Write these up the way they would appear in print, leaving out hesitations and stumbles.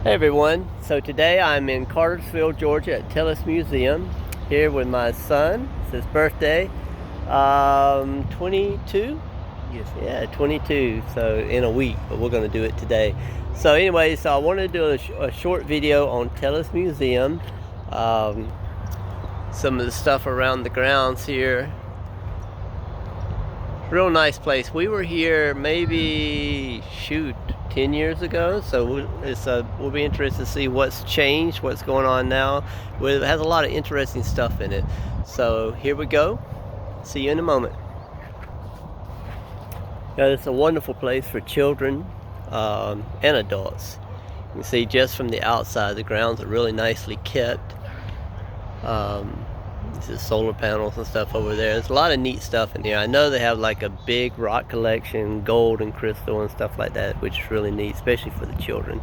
Hey everyone, so today I'm in Cartersville, Georgia at TELLUS Museum here with my son. It's his birthday. 22? Yes. Yeah, 22, so in a week, but we're going to do it today. So anyway, I wanted to do a short video on TELLUS Museum. Some of the stuff around the grounds here. Real nice place. We were here maybe, 10 years ago, so we'll be interested to see what's changed, what's going on now. It has a lot of interesting stuff in it. So here we go. See you in a moment. Yeah, it's a wonderful place for children and adults. You can see just from the outside, the grounds are really nicely kept. This is solar panels and stuff over there. There's a lot of neat stuff in here. I know they have like a big rock collection, gold and crystal and stuff like that, which is really neat, especially for the children.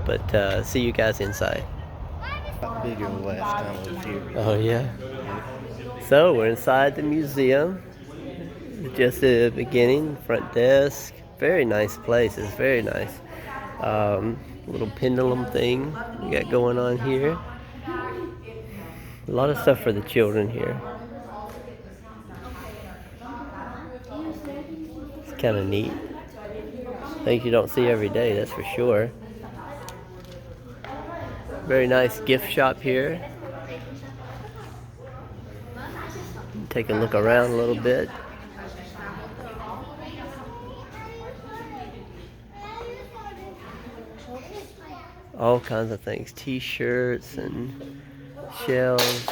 But see you guys inside. Bigger last time I was here. Oh yeah. So we're inside the museum. Just the beginning, front desk. Very nice place. It's very nice. Little pendulum thing we got going on here. A lot of stuff for the children here. It's kind of neat. Things you don't see every day, that's for sure. Very nice gift shop here. Take a look around a little bit. All kinds of things. T-shirts and shells,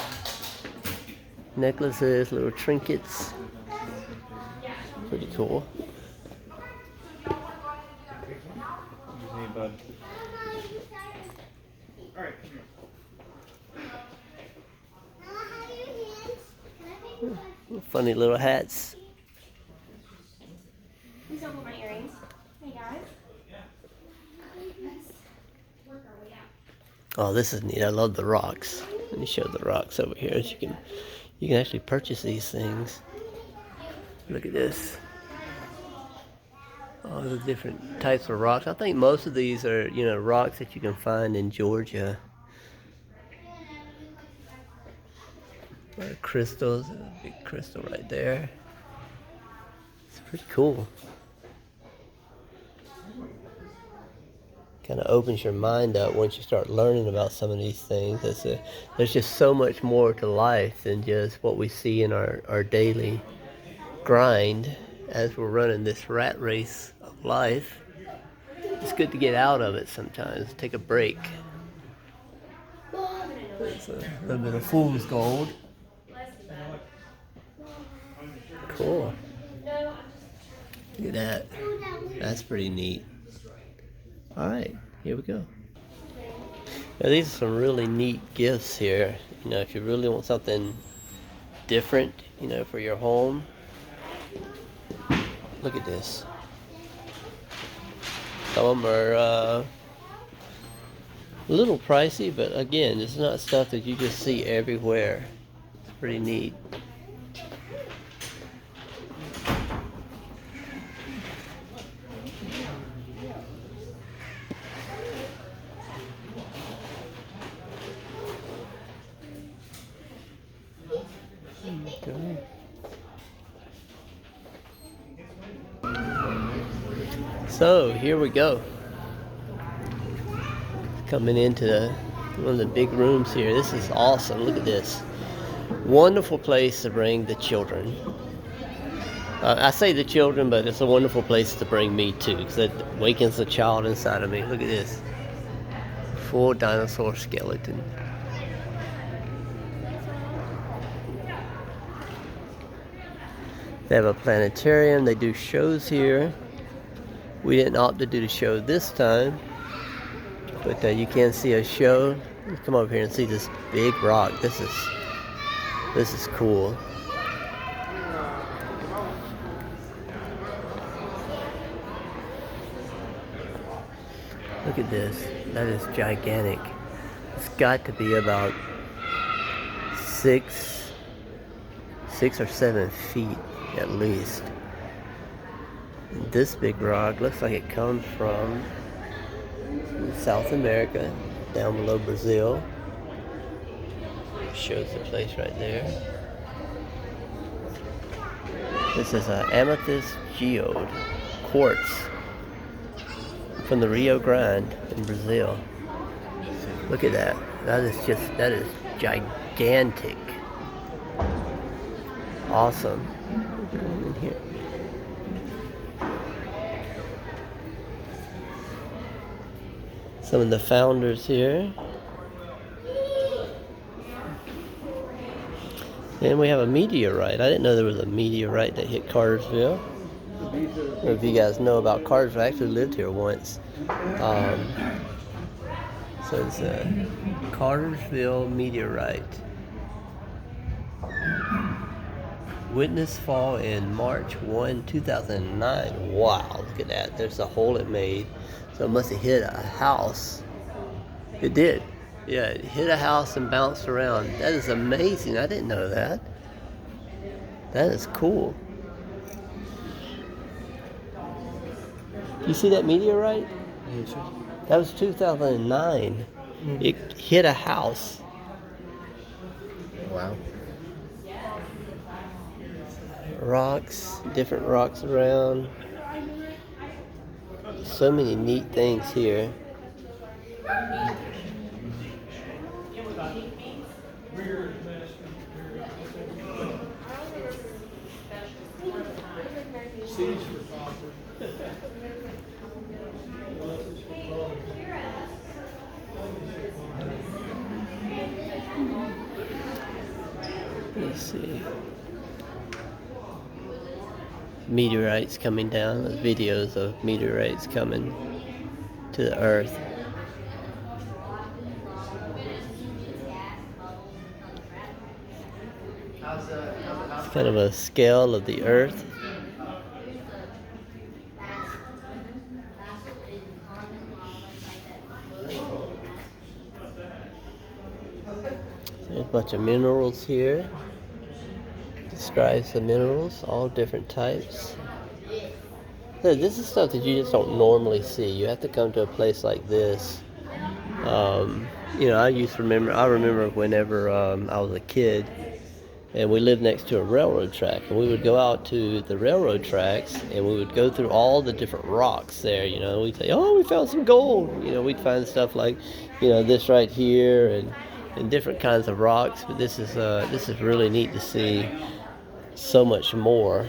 necklaces, little trinkets. Pretty cool. Funny little hats. These are my earrings. Hey guys. Oh, this is neat. I love the rocks. Let me show the rocks over here. As you can actually purchase these things. Look at this. All the different types of rocks. I think most of these are, rocks that you can find in Georgia. Crystals, a big crystal right there. It's pretty cool. Kind of opens your mind up once you start learning about some of these things. There's just so much more to life than just what we see in our daily grind as we're running this rat race of life. It's good to get out of it sometimes, take a break. There's a little bit of fool's gold. Cool. Look at that. That's pretty neat. Alright, here we go. Now these are some really neat gifts here. If you really want something different, for your home. Look at this. Some of them are a little pricey, but again, it's not stuff that you just see everywhere. It's pretty neat. Okay. So here we go. Coming into one of the big rooms here. This is awesome. Look at this. Wonderful place to bring the children. I say the children, but it's a wonderful place to bring me too, because it wakens the child inside of me. Look at this. Full dinosaur skeleton. They have a planetarium. They do shows here. We didn't opt to do the show this time, but you can see a show. You come over here and see this big rock. This is cool. Look at this. That is gigantic. It's got to be about 6 or 7 feet at least. This big rock looks like it comes from South America, down below Brazil. Shows the place right there. This is an amethyst geode quartz from the Rio Grande in Brazil. Look at that. That is gigantic. Awesome. In here. Some of the founders here. And we have a meteorite. I didn't know there was a meteorite that hit Cartersville. I don't know if you guys know about Cartersville. I actually lived here once. So it's a Cartersville meteorite. Witness fall in March 1, 2009. Wow, look at that. There's a hole it made. So it must have hit a house. It did. Yeah, it hit a house and bounced around. That is amazing. I didn't know that. That is cool. You see that meteorite? That was 2009. It hit a house. Wow. Rocks, different rocks around. So many neat things here. Let's see. Meteorites coming down. There's videos of meteorites coming to the earth. It's kind of a scale of the earth. There's a bunch of minerals here. Describes the minerals, all different types. So this is stuff that you just don't normally see. You have to come to a place like this. I remember whenever I was a kid, and we lived next to a railroad track, and we would go out to the railroad tracks, and we would go through all the different rocks there. We'd say, "Oh, we found some gold." We'd find stuff like, this right here, and different kinds of rocks. But this is really neat to see. So much more.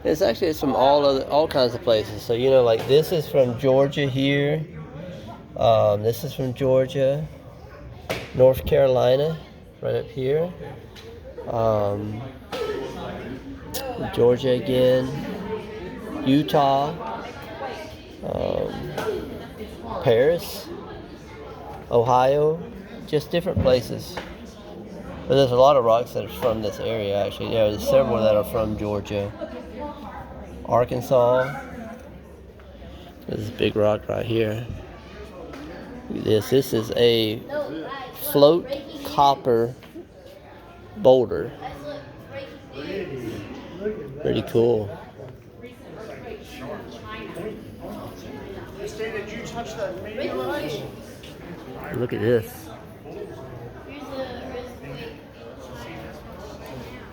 It's from all kinds of places. So like this is from Georgia here. This is from Georgia, North Carolina, right up here. Georgia again, Utah, Paris, Ohio, just different places. But there's a lot of rocks that are from this area, actually. Yeah, there's several that are from Georgia. Arkansas. There's a big rock right here. Look at this. This is a float copper boulder. Pretty cool. Look at this.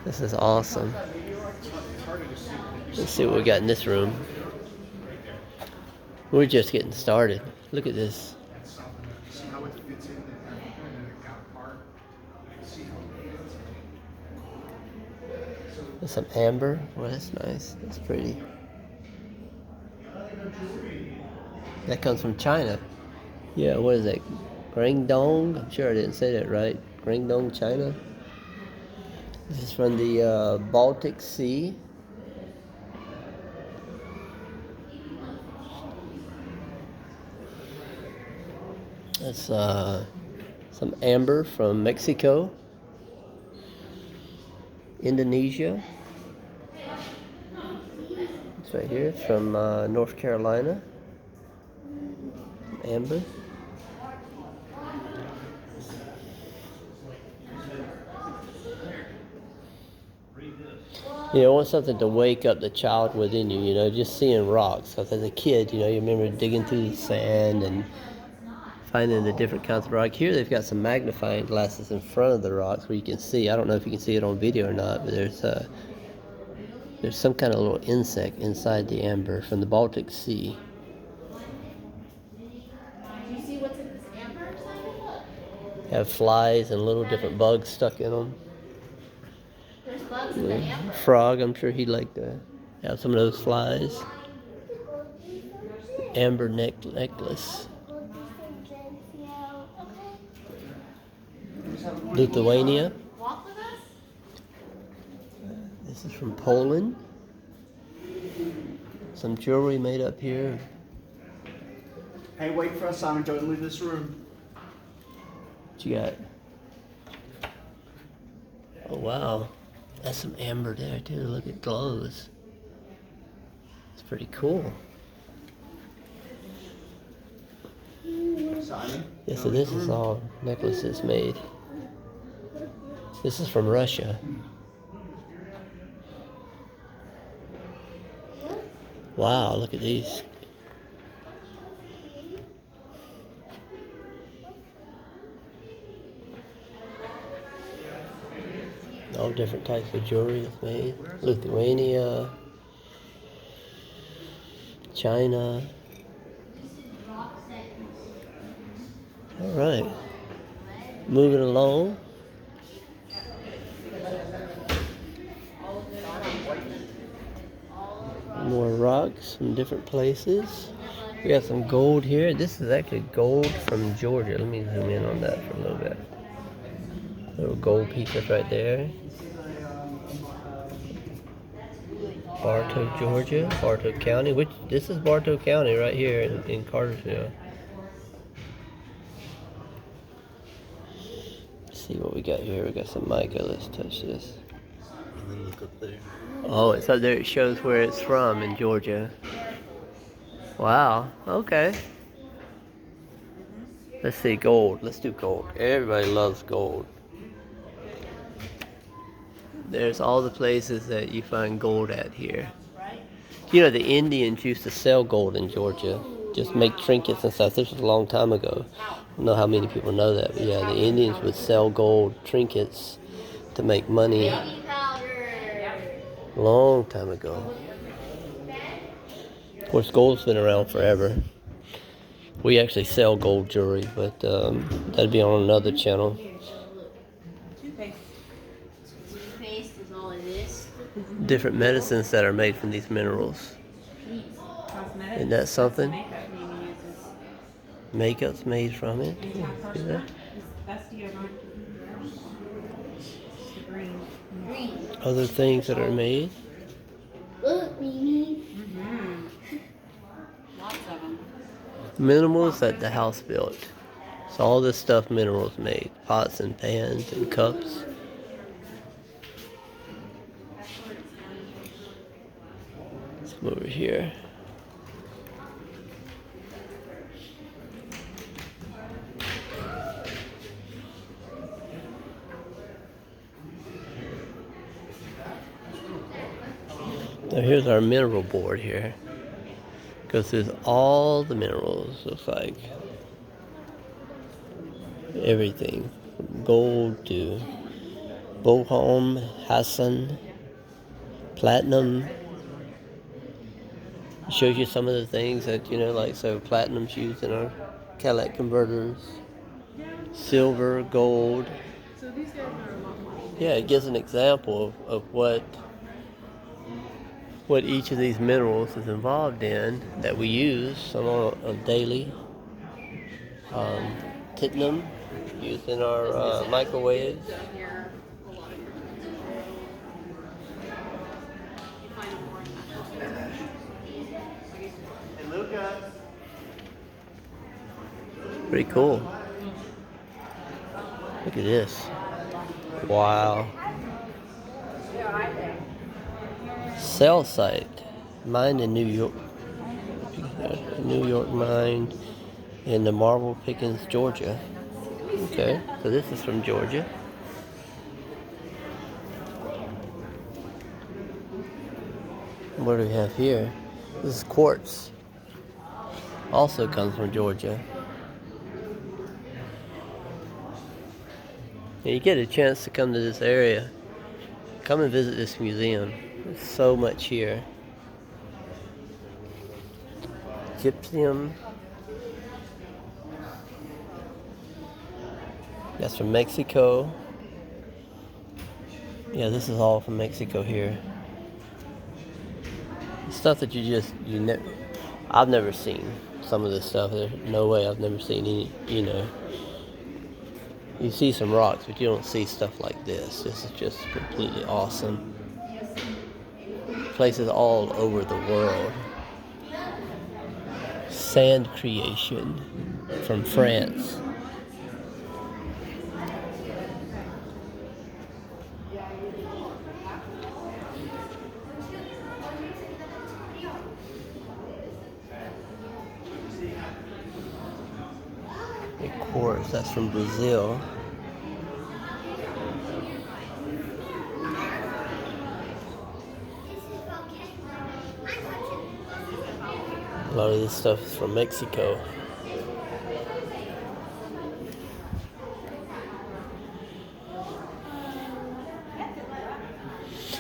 This is awesome. Let's see what we got in this room. We're just getting started. Look at this. There's some amber. Well, that's nice. That's pretty. That comes from China. Yeah, what is that? Guangdong? I'm sure I didn't say that right. Guangdong, China. This is from the Baltic Sea. That's some amber from Mexico. Indonesia. It's right here. It's from North Carolina. Amber. You know, I want something to wake up the child within you, you know, just seeing rocks. Because as a kid, you know, you remember digging through the sand and finding the different kinds of rock. Here they've got some magnifying glasses in front of the rocks where you can see. I don't know if you can see it on video or not, but there's some kind of little insect inside the amber from the Baltic Sea. Do you see what's in this amber, Simon? Have flies and little different bugs stuck in them. There's bugs in the amber. Frog, I'm sure he'd like to have some of those flies. Amber necklace. Lithuania. Walk with us? This is from Poland. Some jewelry made up here. Hey, wait for us, Simon. Don't leave this room. What you got? Oh wow, that's some amber there too. Look, it glows. It's pretty cool. Simon? Yeah, so this is all necklaces made. This is from Russia. Wow, look at these. All different types of jewelry is made. Lithuania, China. All right, moving along. More rocks from different places. We got some gold here. This is actually gold from Georgia. Let me zoom in on that for a little bit. Little gold pieces right there. Bartow, Georgia, Bartow County. This is Bartow County right here in Cartersville. Let's see what we got here. We got some mica. Let's touch this. And then look up there. Oh, it's up there. It shows where it's from in Georgia. Wow. Okay. Let's see, gold. Let's do gold. Everybody loves gold. There's all the places that you find gold at here. You know, the Indians used to sell gold in Georgia. Just make trinkets and stuff. This was a long time ago. I don't know how many people know that, but yeah, the Indians would sell gold trinkets to make money. Long time ago. Of course, gold's been around forever. We actually sell gold jewelry, but that'd be on another channel. Toothpaste is all it is. Different medicines that are made from these minerals. Isn't that something? Makeup's made from it. See that? Green. Other things that are made. Look, Mimi. Lots of them. Minerals that the house built. So all this stuff minerals made. Pots and pans and cups. Let's come over here. So here's our mineral board here. Goes through all the minerals, looks like. Everything. From gold to bohum, Hassan, platinum. It shows you some of the things that, you know, like, so platinum's used in our catalytic converters. Silver, gold. So these guys are a lot more. Yeah, it gives an example of what each of these minerals is involved in that we use, some on daily. Titanum, used in our microwaves. Here, a lot of your you find them more in that. Hey, Luca. Pretty cool. Look at this. Wow. Cell site. Mined in New York. New York mine in the Marble Pickens, Georgia. Okay, so this is from Georgia. What do we have here? This is quartz. Also comes from Georgia. And you get a chance to come to this area, come and visit this museum. There's so much here. Gypsum. That's from Mexico. Yeah, this is all from Mexico here. Stuff that I've never seen some of this stuff. There's no way I've never seen any, you see some rocks, but you don't see stuff like this. This is just completely awesome. Places all over the world. Sand creation from France. Of course, that's from Brazil. A lot of this stuff is from Mexico.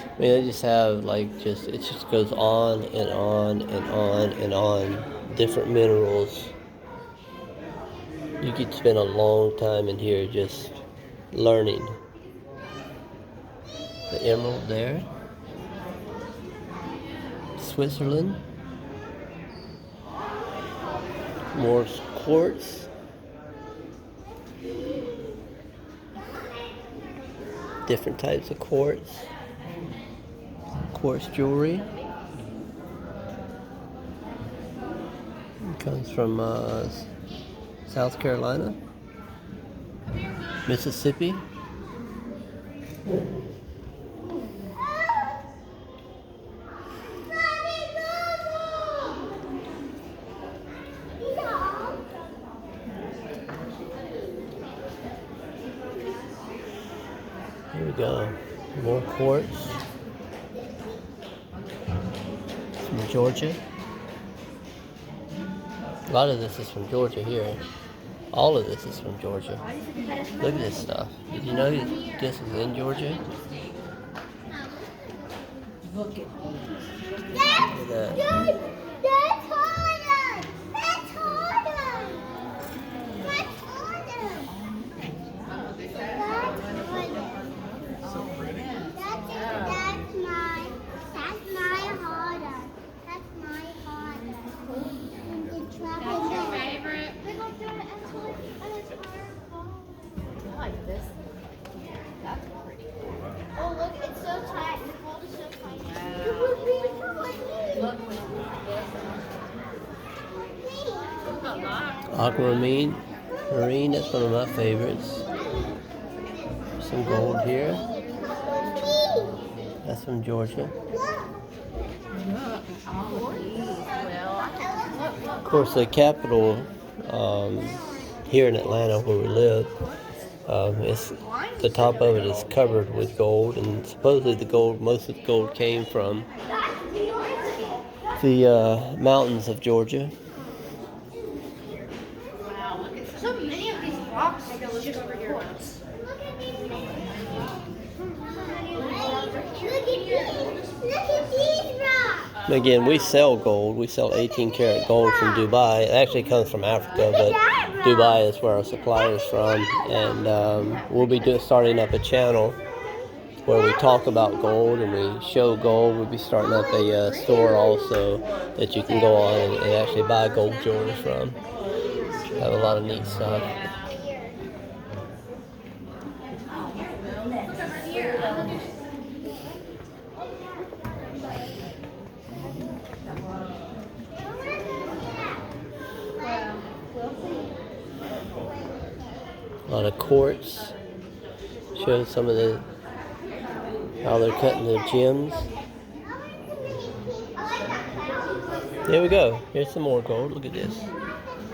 I mean, they just have it just goes on and on and on and on. Different minerals. You could spend a long time in here just learning. The emerald there. Switzerland. More quartz. Different types of quartz. Quartz jewelry. It comes from South Carolina, Mississippi. Here we go. More quartz. From Georgia. A lot of this is from Georgia here. All of this is from Georgia. Look at this stuff. Did you know this is in Georgia? Look at that. That's harder! That's harder! That's harder! So pretty. That's my harder. That's my harder. That's your favorite? I like this. That's pretty. Oh, look, it's so tight. The gold is so tight. Look. Aquamarine. Marine, that's one of my favorites. Some gold here. That's from Georgia. Of course, the capital here in Atlanta, where we live, the top of it is covered with gold, and supposedly most of the gold came from the mountains of Georgia. Wow, look at so many of these rocks. Just over here. Look at these rocks. And again, we sell gold. We sell 18 karat gold from Dubai. It actually comes from Africa, but Dubai is where our supplier is from. And we'll be starting up a channel where we talk about gold and we show gold. We'll be starting up a store also that you can go on and actually buy gold jewelry from. Have a lot of neat stuff. A lot of quartz. Shows some of how they're cutting the gems. There we go. Here's some more gold. Look at this.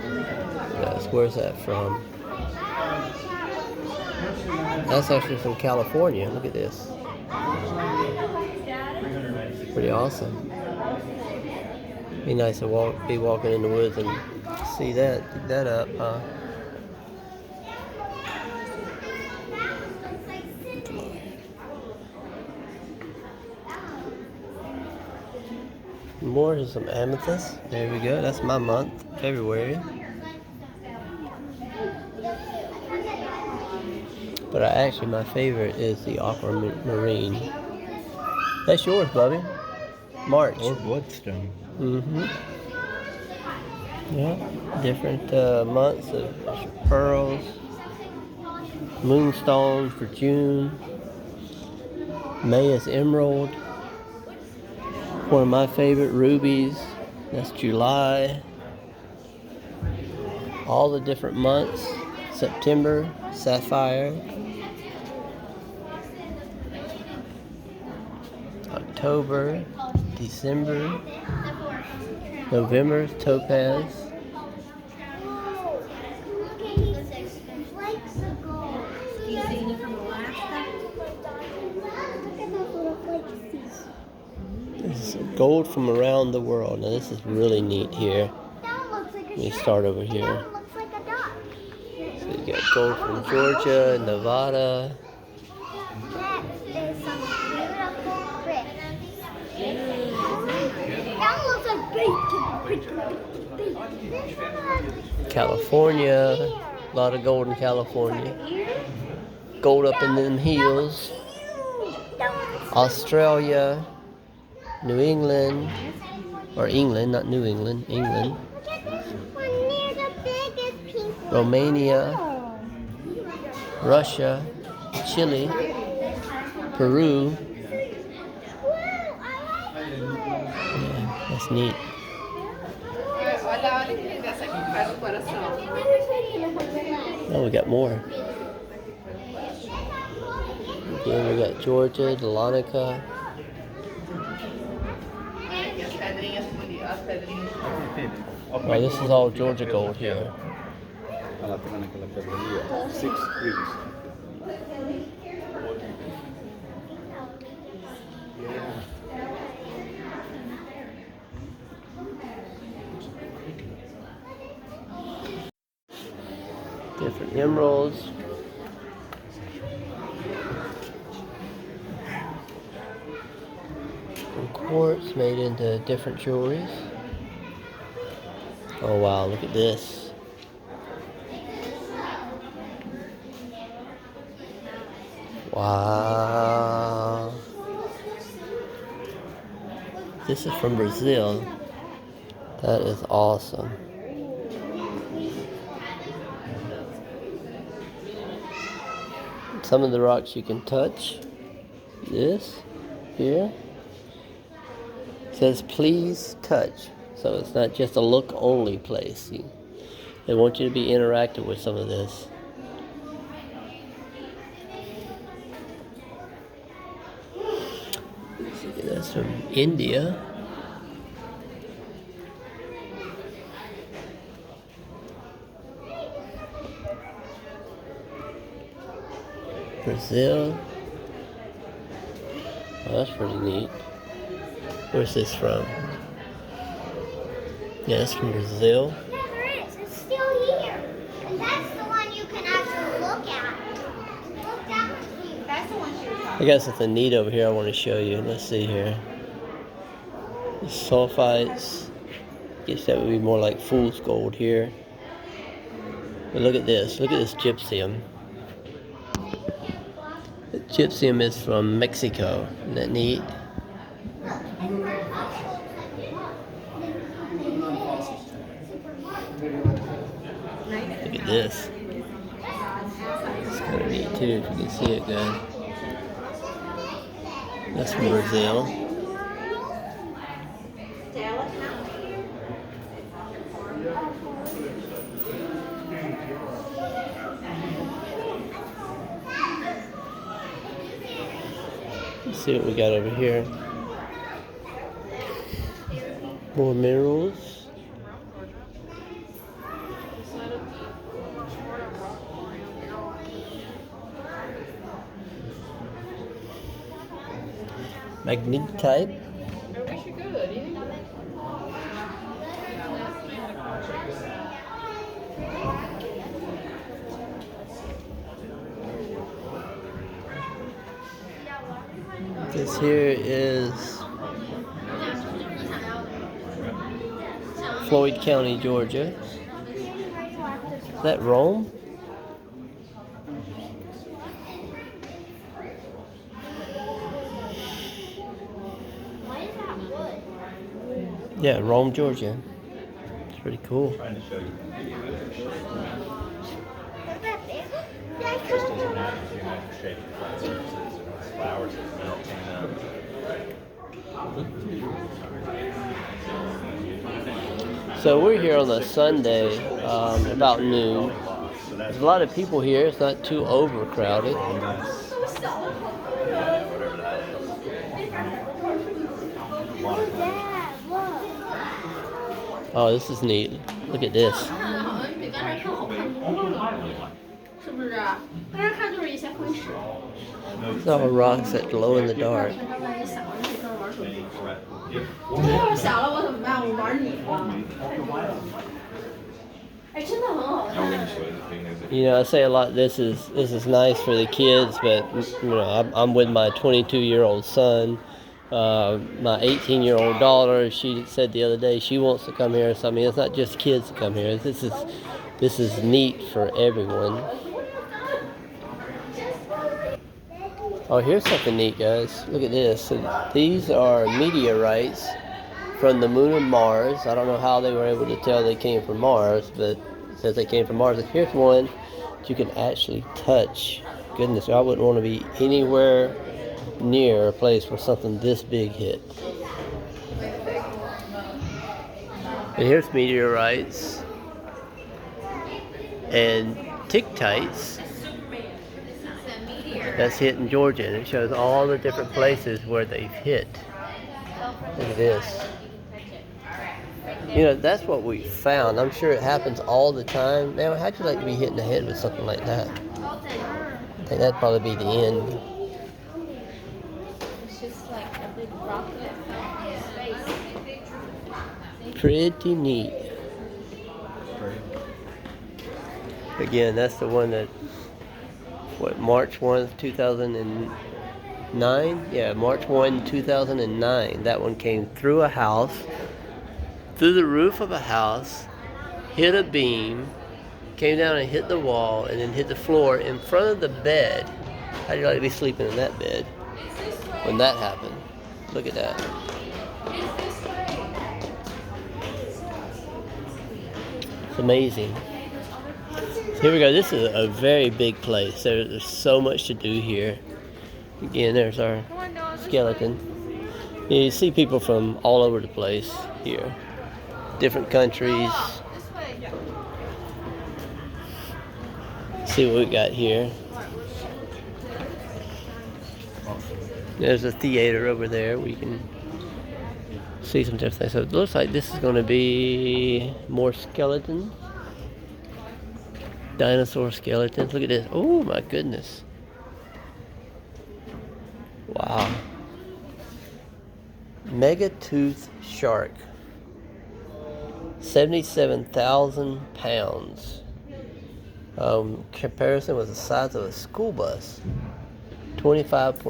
Yes, where's that from? That's actually from California. Look at this. Pretty awesome. Be nice to be walking in the woods and see that, pick that up, huh? More is some amethyst. There we go. That's my month, February. But my favorite is the aquamarine. That's yours, Bubby. March. Or bloodstone. Mm-hmm. Yeah. Different months of pearls. Moonstone for June. May is emerald. One of my favorite, rubies. That's July. All the different months. September, sapphire. October, December, November, topaz. This is gold from around the world. Now this is really neat here. Let me start over here. So you got gold from Georgia, Nevada. California, a lot of gold in California. Gold up in them hills. Australia, New England, or England, not New England, England. Romania, Russia, Chile, Peru. Yeah, that's neat. Oh, we got more. Again, we got Georgia, Dahlonega. Oh, this is all Georgia gold here. 6 rings. Different emeralds. And quartz made into different jewelries. Oh wow, look at this. Wow. This is from Brazil. That is awesome. Some of the rocks you can touch. This here. It says please touch. So it's not just a look only place. They want you to be interactive with some of this. That's from India. Brazil. Oh, that's pretty neat. Where's this from? Yeah, that's from Brazil. Yeah, there is. It's still here. And that's the one you can actually look at. Look down here. That's the one she was talking I got something neat over here I want to show you. Let's see here. The sulfites. Guess that would be more like fool's gold here. But look at this. Look at this gypsum. The gypsum is from Mexico. Isn't that neat? Look at this. It's kind of neat too, if you can see it good. That's from Brazil. Let's see what we got over here. More minerals. Magnetite. I wish you could. This here is Floyd County, Georgia. Is that Rome? Why is that wood? Yeah, Rome, Georgia. It's pretty cool. Trying to show you. Look at this. That's Crystals so are not geometric shape, flat surfaces, and flowers that melt So we're here on a Sunday, about noon. There's a lot of people here. It's not too overcrowded. Dad, look. Oh, this is neat. Look at this. 比刚才看好看多了，是不是？刚才看就是一些灰石。 It's all rocks that glow in the dark. 他万一想了，你搁这玩手机。这要是想了我怎么办？我玩你了。哎，真的很好看。 You know, I say a lot. This is nice for the kids, but you know, I'm with my 22-year-old son. My 18-year-old daughter. She said the other day she wants to come here. So I mean, it's not just kids to come here. This is neat for everyone. Oh, here's something neat, guys. Look at this. So these are meteorites from the moon and Mars. I don't know how they were able to tell they came from Mars, but it says they came from Mars. And here's one that you can actually touch. Goodness, I wouldn't want to be anywhere near a place where something this big hit. And here's meteorites and ticktites. That's hit in Georgia, and it shows all the different places where they've hit. Look at this. You know, that's what we found. I'm sure it happens all the time. Now, how'd you like to be hit in the head with something like that? I think that'd probably be the end. It's just like a big rock that fell in space. Pretty neat. Again, that's the one that, what, March 1, 2009? Yeah, March 1, 2009. That one came through a house, through the roof of a house, hit a beam, came down and hit the wall, and then hit the floor in front of the bed. How'd you like to be sleeping in that bed when that happened? Look at that. It's amazing. Here we go. This is a very big place. There's so much to do here. Again, there's our skeleton. You see people from all over the place here. Different countries. See what we got here. There's a theater over there where you can see some different things. So it looks like this is going to be more skeletons. Dinosaur skeletons. Look at this. Oh my goodness. Wow. Mega tooth shark. 77,000 pounds. Comparison was the size of a school bus. 25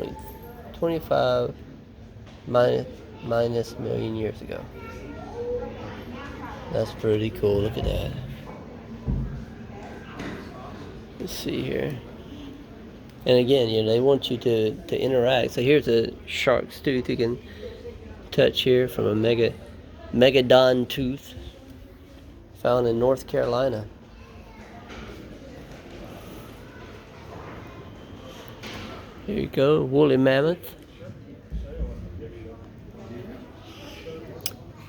minus million years ago. That's pretty cool. Look at that. Let's see here. And again, you know, they want you to interact. So here's a shark's tooth you can touch here from a megalodon tooth found in North Carolina. Here you go, woolly mammoth.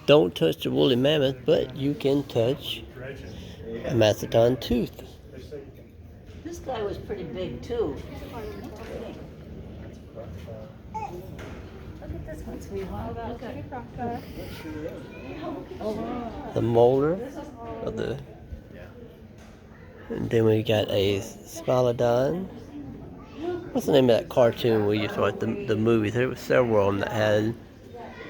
Don't touch the woolly mammoth, but you can touch a mastodon tooth. This guy was pretty big too. Look at this one, sweetheart. Look at it. The molder of the. And then we got a smilodon. What's the name of that cartoon we used to watch, the movie? There was several of them that had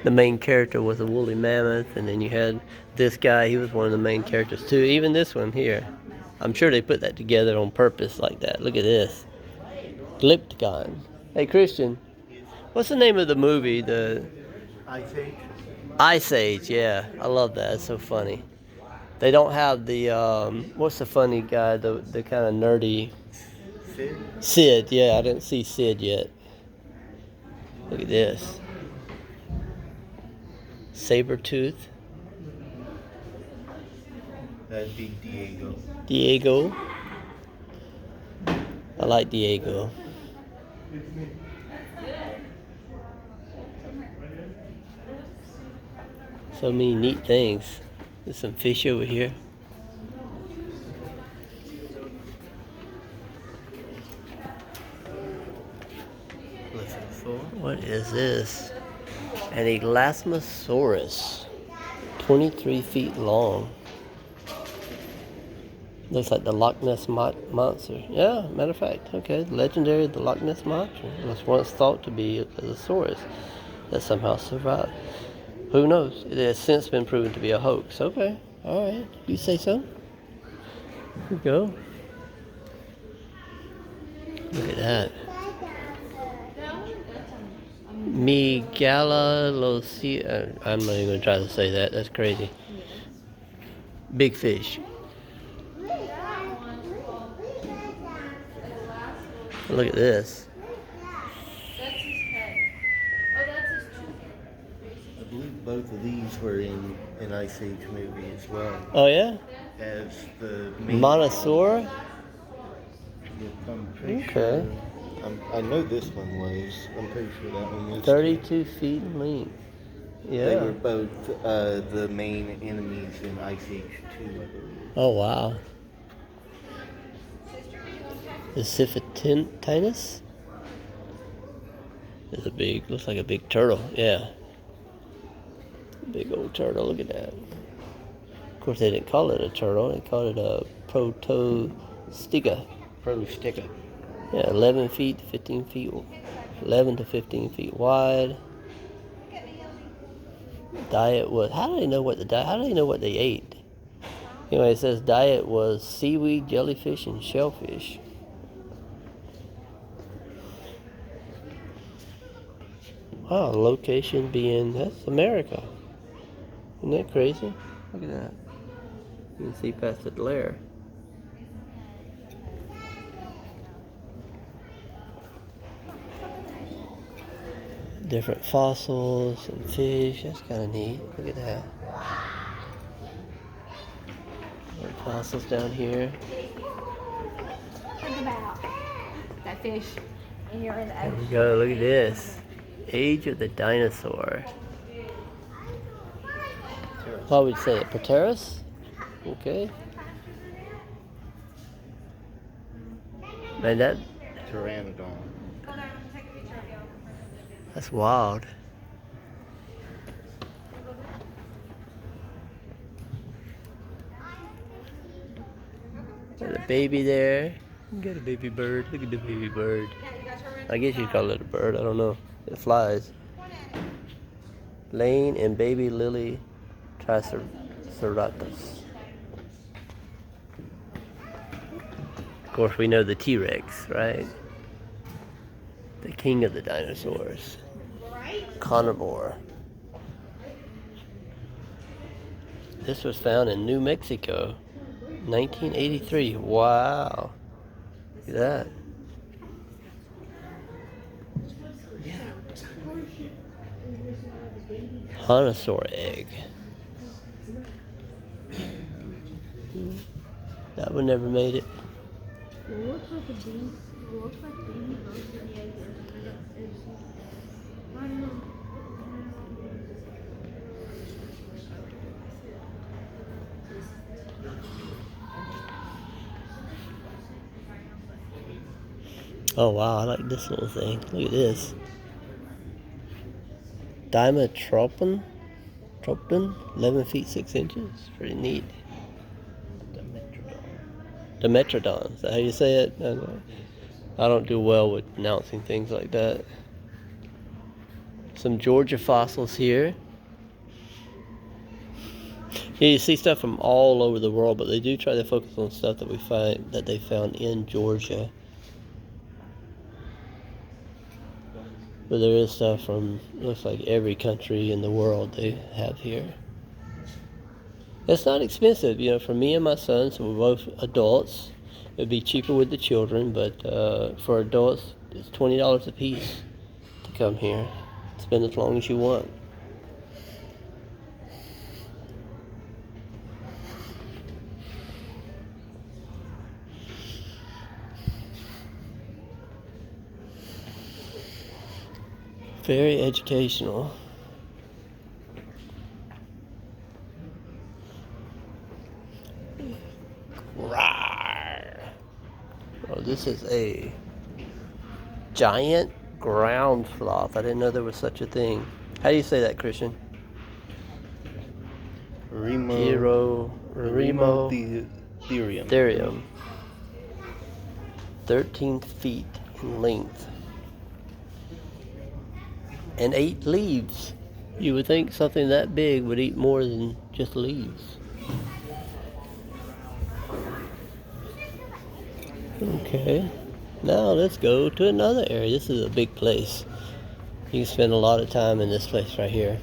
the main character was a woolly mammoth, and then you had this guy. He was one of the main characters too. Even this one here. I'm sure they put that together on purpose like that. Look at this. Glypticon. Hey, Christian. What's the name of the movie? The Ice Age? Ice Age, yeah. I love that. It's so funny. They don't have the, what's the funny guy, the kind of nerdy... Sid? Sid, yeah. I didn't see Sid yet. Look at this. Sabertooth. That'd be Diego. Diego. I like Diego. So many neat things. There's some fish over here. What is this? An Elasmosaurus. 23 feet long. Looks like the Loch Ness Monster. Yeah, matter of fact. Okay, legendary the Loch Ness Monster was once thought to be a Saurus that somehow survived. Who knows? It has since been proven to be a hoax. Okay, all right. You say so? Here we go. Look at that. Megalosia. I'm not even going to try to say that. That's crazy. Big fish. Look at this. I believe both of these were in an Ice Age movie as well. Oh, yeah? As the main... Monosaur? I'm pretty Okay. sure. I know this one was. I'm pretty sure that one was. 32 feet in length. Yeah. They were both the main enemies in Ice Age 2, I believe. Oh, wow. The Siphotinus is a big, looks like a big turtle. Yeah. Big old turtle. Look at that. Of course, they didn't call it a turtle. They called it a Protostiga. Protostiga. Yeah, 11 feet, 15 feet, 11 to 15 feet wide. Diet was, how do they know what they ate? Anyway, it says diet was seaweed, jellyfish, and shellfish. Wow, location being, that's America. Isn't that crazy? Look at that. You can see past the glare. Different fossils and fish. That's kind of neat. Look at that. More fossils down here. Think about that fish. And you're in the There we go. Look at this. Age of the dinosaur. How would you say it? Pteros? Okay. Man, Pteranodon. that's wild. Got a baby there. Got a baby bird. Look at the baby bird. I guess you'd call it a bird. I don't know. It flies. Lane and baby lily triceratops. Of course, we know the T-Rex, right? The king of the dinosaurs. Carnivore. This was found in New Mexico, 1983. Wow. Look at that. Dinosaur egg. That one never made it. Oh wow, I like this little thing. Look at this. Dimetropon, 11 feet 6 inches. Pretty neat. Dimetrodon. Is that how you say it? I don't do well with pronouncing things like that. some Georgia fossils here. Yeah, you see stuff from all over the world, but they do try to focus on stuff that they found in Georgia. But there is stuff from, looks like every country in the world they have here. It's not expensive, you know, for me and my son, so we're both adults. It'd be cheaper with the children, but for adults, it's $20 a piece to come here. Spend as long as you want. Very educational. Rawr. Oh, this is a giant ground sloth. I didn't know there was such a thing. How do you say that, Christian? Therium. 13 feet in length. And 8 leaves. You would think something that big would eat more than just leaves. Okay, now let's go to another area. This is a big place. You can spend a lot of time in this place right here.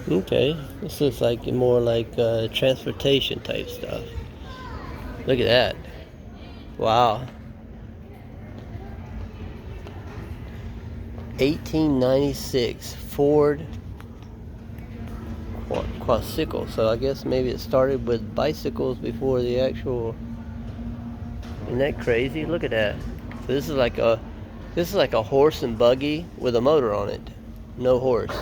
Okay, this looks like more like transportation type stuff. Look at that. Wow. 1896 Ford quadricycle. So I guess maybe it started with bicycles before the actual. Isn't that crazy? Look at that. So this is like a horse and buggy with a motor on it. No horse.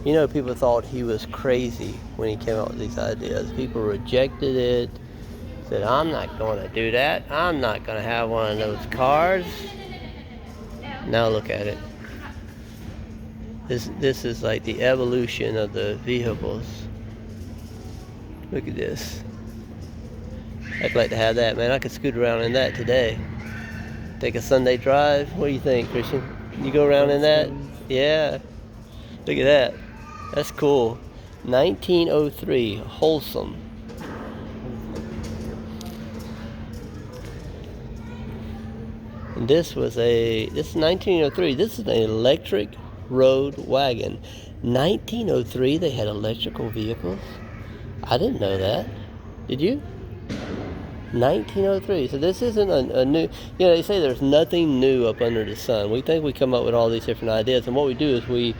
You know, people thought he was crazy when he came out with these ideas. People rejected it. Said, I'm not going to do that. I'm not going to have one of those cars. Now look at it. This is like the evolution of the vehicles. Look at this. I'd like to have that, man. I could scoot around in that today. Take a Sunday drive. What do you think, Christian? You go around in that? Yeah. Look at that. That's cool. 1903, Wholesome. And this is 1903. This is an electric road wagon. 1903, they had electrical vehicles. I didn't know that. Did you? 1903. So this isn't a new. You know, they say there's nothing new up under the sun. We think we come up with all these different ideas, and what we do is we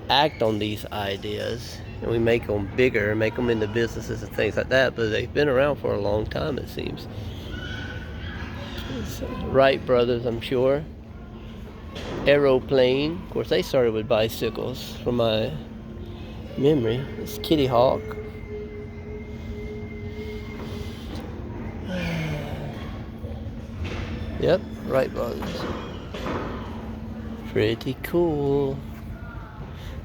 act on these ideas and we make them bigger and make them into businesses and things like that. But they've been around for a long time, it seems. Wright brothers, I'm sure. Aeroplane. Of course, they started with bicycles, from my memory. It's Kitty Hawk. Yep, Wright brothers. Pretty cool.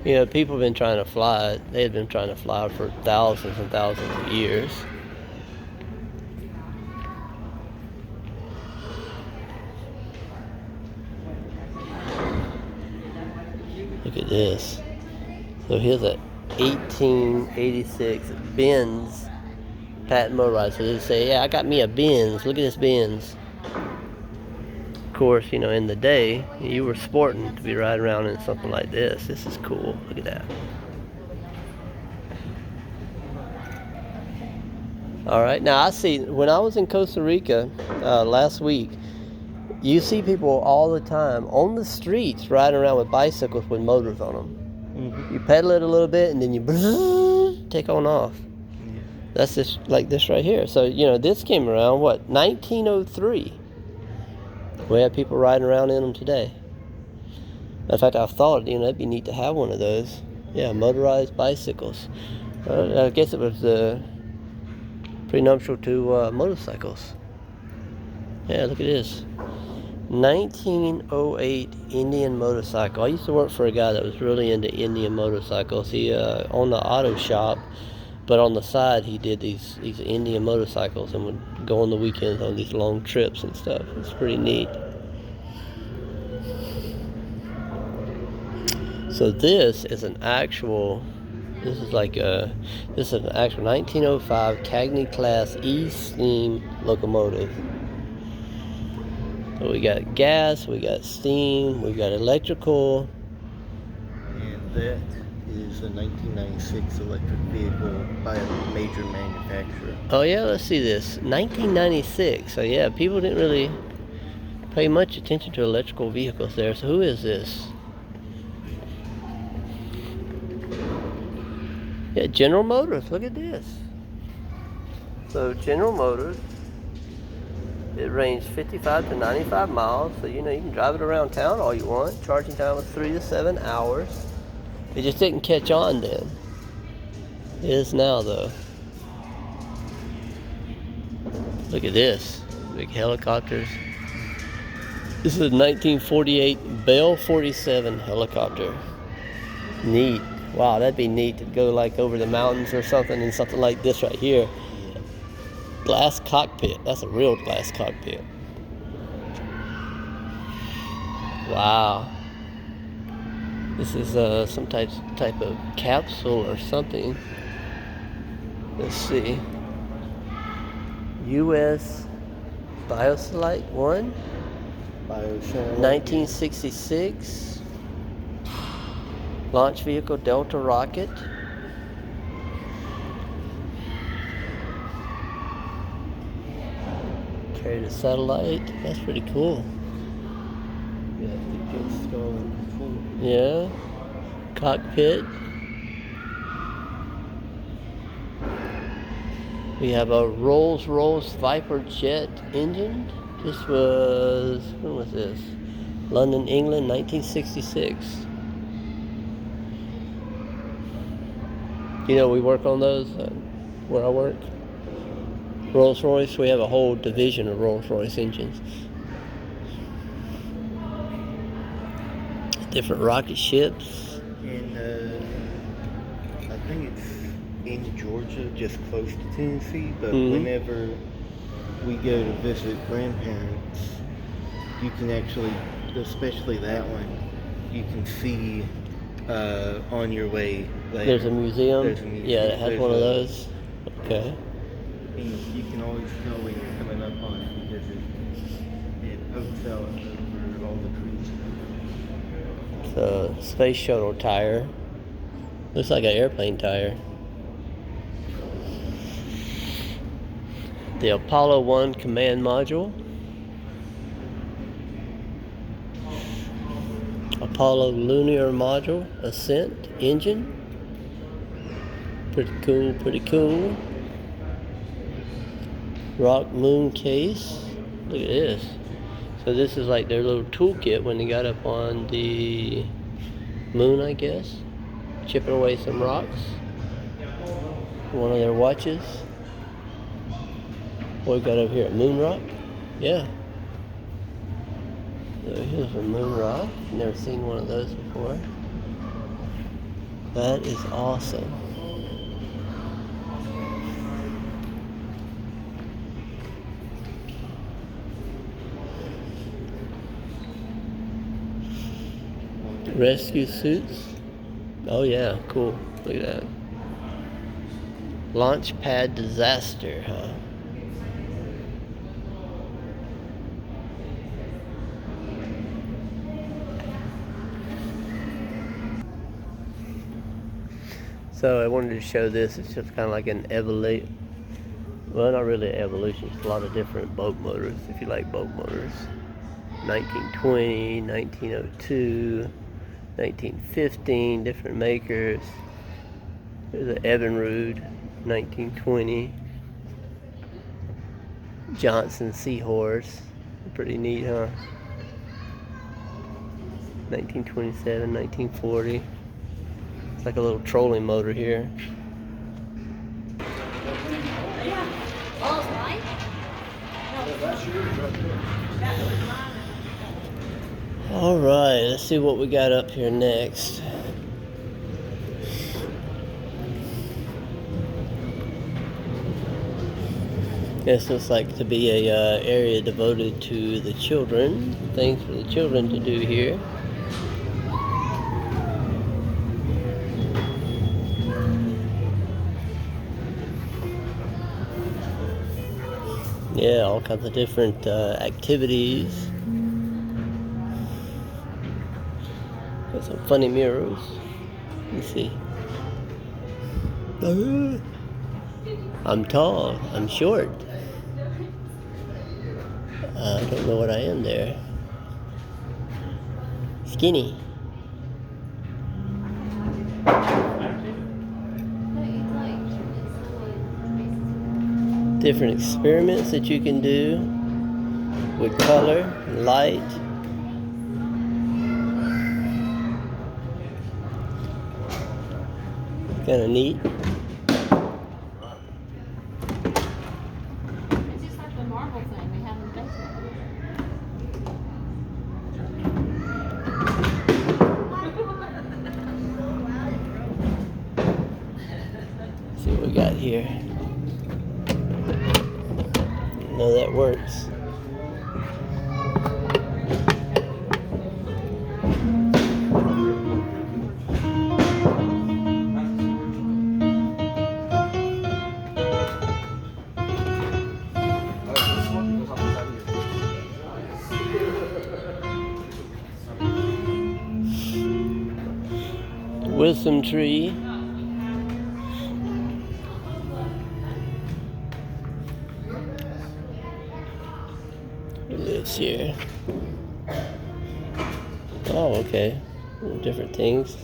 You know, people have been trying to fly. They had been trying to fly for thousands and thousands of years. Look at this. So here's a 1886 Benz patent motorized. So they say, yeah, I got me a Benz. Look at this Benz. Of course, you know, in the day, you were sporting to be riding around in something like this. This is cool. Look at that. All right. Now, I see, when I was in Costa Rica last week, you see people all the time on the streets riding around with bicycles with motors on them. Mm-hmm. You pedal it a little bit and then you take on off. Yeah. That's just like this right here. So, you know, this came around, what, 1903. We have people riding around in them today. In fact, I thought, you know, it'd be neat to have one of those. Yeah, motorized bicycles. I guess it was prenuptial to motorcycles. Yeah, look at this. 1908 Indian motorcycle. I used to work for a guy that was really into Indian motorcycles. He owned an auto shop, But on the side, he did these Indian motorcycles and would go on the weekends on these long trips and stuff. It's pretty neat. So this is an actual. This is an actual 1905 Cagney class E-steam locomotive. So we got gas, we got steam, we got electrical. And that is a 1996 electric vehicle by a major manufacturer. Oh yeah, let's see this. 1996. So yeah, people didn't really pay much attention to electrical vehicles there. So who is this? Yeah, General Motors. Look at this. So General Motors, it ranged 55 to 95 miles. So you can drive it around town all you want. Charging time was 3 to 7 hours. It just didn't catch on then. It is now though. Look at this. Big helicopters. This is a 1948 Bell 47 helicopter. Neat. Wow, that'd be neat to go like over the mountains or something in something like this right here. Glass cockpit. That's a real glass cockpit. Wow. This is some type of capsule or something. Let's see. U.S. Biosatellite 1. Biosatellite. 1966. Launch vehicle Delta rocket. Carried a satellite. That's pretty cool. Yeah, the install and control. Yeah. Cockpit. We have a Rolls-Royce Viper jet engine. This was, when was this? London, England, 1966. We work on those where I work. Rolls-Royce, we have a whole division of Rolls-Royce engines. Different rocket ships. And I think it's in Georgia, just close to Tennessee, but whenever we go to visit grandparents, you can actually, especially that one, you can see on your way later. There's a museum? There's a museum. Yeah, it has one of those. Okay. And you can always tell when you're coming up on it because it pokes out over all the trees. It's a space shuttle tire. Looks like an airplane tire. The Apollo 1 command module. Apollo lunar module ascent engine. Pretty cool, pretty cool. Rock moon case. Look at this. So this is like their little toolkit when they got up on the moon, I guess. Chipping away some rocks. One of their watches. What we got over here? A moon rock? Yeah. So here's a moon rock. Never seen one of those before. That is awesome. Rescue suits. Oh yeah, cool. Look at that. Launch pad disaster, huh? So I wanted to show this. It's just kind of like an evolution. Well, not really an evolution. It's a lot of different boat motors, if you like boat motors. 1920, 1902, 1915, different makers. There's an Evinrude, 1920. Johnson Seahorse. Pretty neat, huh? 1927, 1940. It's like a little trolling motor here. All right, let's see what we got up here next. This looks like to be a area devoted to the children. Things for the children to do here. Yeah, all kinds of different activities. Got some funny murals. Let me see. I'm tall. I'm short. I don't know what I am there. Skinny. Different experiments that you can do with color, light. Kind of neat. It's just like the marble thing we have in the basement. See what we got here. No, that works. Wisdom tree. Who lives here? Oh, okay. Different things.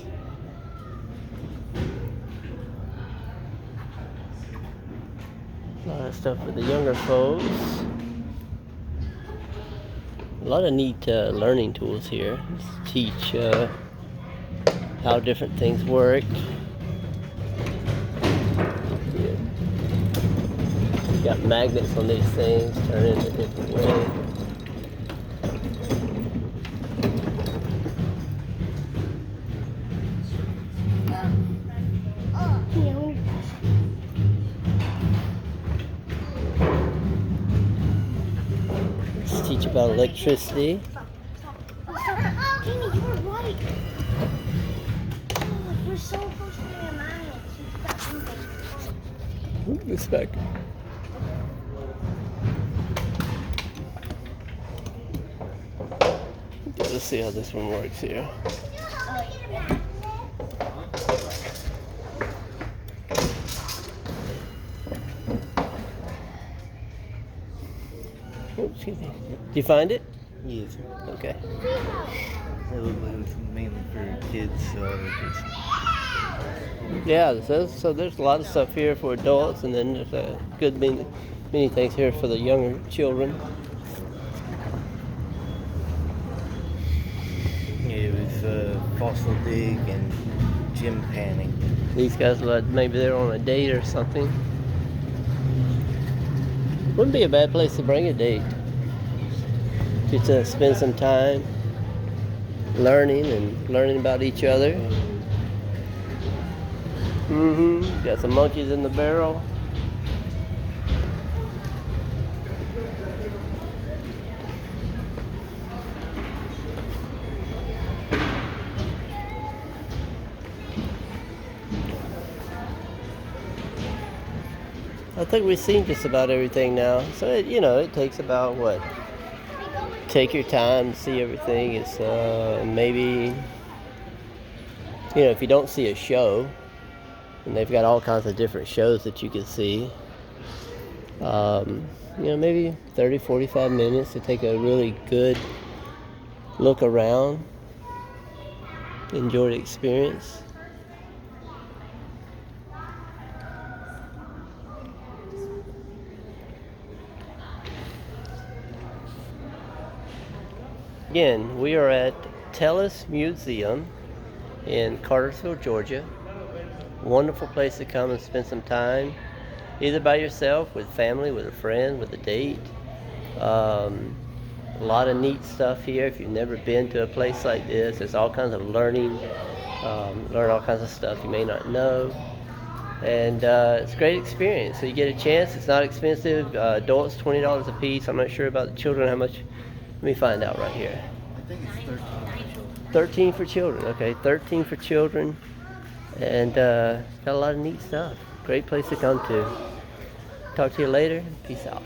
A lot of stuff for the younger folks. A lot of neat learning tools here. Just teach how different things work. You got magnets on these things, turn in a different way. Let's teach about electricity. Jamie, you were right. Oh, you're so close to your mind. She's got moving. Move this back. Let's see how this one works here. Oh, excuse me. Did you find it? Yes. Okay. It was mainly for kids, so Yeah, so there's a lot of stuff here for adults, and then there's a good many things here for the younger children. it was fossil dig and gym panning. These guys, maybe they're on a date or something. Wouldn't be a bad place to bring a date. Just to spend some time learning about each other. Got some monkeys in the barrel. I think we've seen just about everything now. So, it takes about, what? Take your time to see everything. It's maybe, if you don't see a show, and they've got all kinds of different shows that you can see, maybe 30, 45 minutes to take a really good look around, enjoy the experience. Again, we are at TELLUS Museum in Cartersville, Georgia. Wonderful place to come and spend some time, either by yourself, with family, with a friend, with a date. A lot of neat stuff here. If you've never been to a place like this, there's all kinds of learn all kinds of stuff you may not know. And it's a great experience. So you get a chance. It's not expensive. Adults $20 a piece. I'm not sure about the children how much. Let me find out right here. I think it's 13 for children. 13 for children. Okay, 13 for children. And got a lot of neat stuff. Great place to come to. Talk to you later. Peace out.